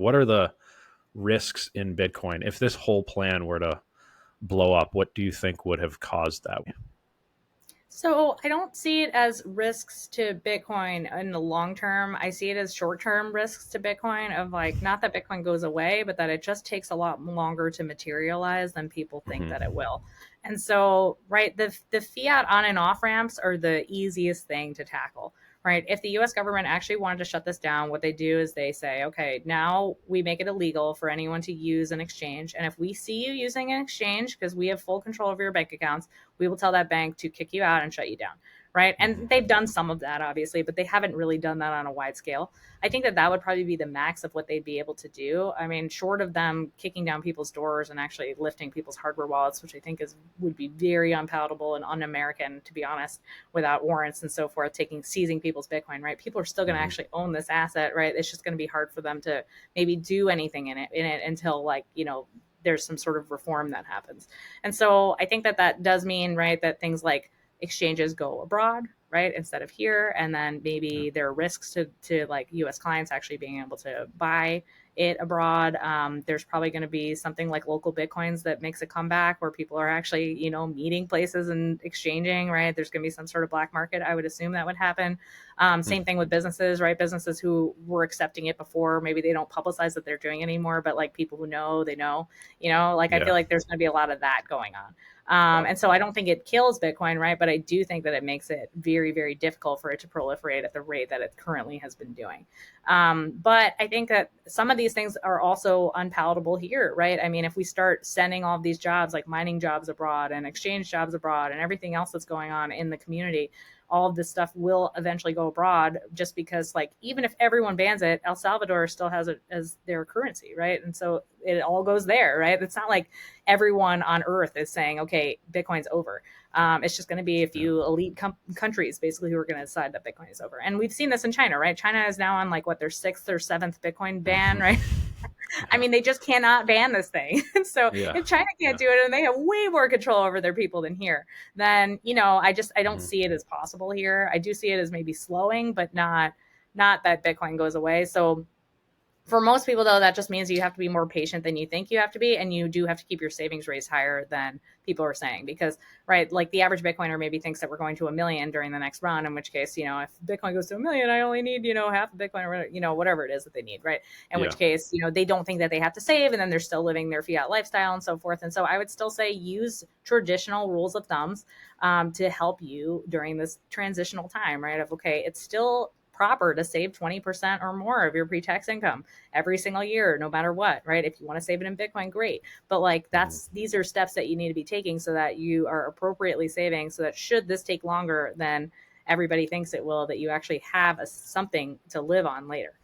What are the risks in Bitcoin? If this whole plan were to blow up, what do you think would have caused that? So I don't see it as risks to Bitcoin in the long term. I see it as short term risks to Bitcoin of like, not that Bitcoin goes away, but that it just takes a lot longer to materialize than people think that it Mm-hmm. will. And so, right, the fiat on and off ramps are the easiest thing to tackle. Right. If the US government actually wanted to shut this down, what they do is they say, okay, now we make it illegal for anyone to use an exchange. And if we see you using an exchange, because we have full control over your bank accounts, we will tell that bank to kick you out and shut you down. Right. And Mm-hmm. they've done some of that, obviously, but they haven't really done that on a wide scale. I think that that would probably be the max of what they'd be able to do. I mean, short of them kicking down people's doors and actually lifting people's hardware wallets, which I think is would be very unpalatable and un-American, to be honest, without warrants and so forth, seizing people's Bitcoin, right? People are still going to Mm-hmm. actually own this asset, right? It's just going to be hard for them to maybe do anything in it until, like, there's some sort of reform that happens. And so I think that that does mean, right, that things like exchanges go abroad, right, instead of here. And then Yeah. maybe there are risks to like US clients actually being able to buy it abroad. There's probably going to be something like local Bitcoins that makes a comeback where people are actually, meeting places and exchanging, right? There's going to be some sort of black market. I would assume that would happen. Same thing with businesses, right? Businesses who were accepting it before, maybe they don't publicize that they're doing it anymore, but like people who know, they know, like I Yeah. feel like there's going to be a lot of that going on. And so I don't think it kills Bitcoin, right? But I do think that it makes it very, very difficult for it to proliferate at the rate that it currently has been doing. But I think that some of these things are also unpalatable here, right? I mean, if we start sending all of these jobs, like mining jobs abroad and exchange jobs abroad and everything else that's going on in the community, all of this stuff will eventually go abroad just because, like, even if everyone bans it, El Salvador still has it as their currency, right? And so it all goes there, right? It's not like everyone on earth is saying, okay, Bitcoin's over. It's just going to be a Yeah. few elite countries basically who are going to decide that Bitcoin is over. And we've seen this in China, right? China is now on like what, their sixth or seventh Bitcoin ban, Mm-hmm. right? I Yeah. mean, they just cannot ban this thing. So Yeah. if China can't Yeah. do it and they have way more control over their people than here, then, I don't Mm-hmm. see it as possible here. I do see it as maybe slowing, but not that Bitcoin goes away. So for most people, though, that just means you have to be more patient than you think you have to be, and you do have to keep your savings rates higher than people are saying. Because, right, like the average Bitcoiner maybe thinks that we're going to a million during the next run, in which case, if Bitcoin goes to a million, I only need, half a Bitcoin, or whatever it is that they need, right? In which Yeah. case, they don't think that they have to save, and then they're still living their fiat lifestyle and so forth. And so I would still say use traditional rules of thumbs to help you during this transitional time, right? Of, okay, it's still proper to save 20% or more of your pre-tax income every single year, no matter what, right? If you want to save it in Bitcoin, great. But like, Mm-hmm. these are steps that you need to be taking so that you are appropriately saving, so that should this take longer than everybody thinks it will, that you actually have something to live on later.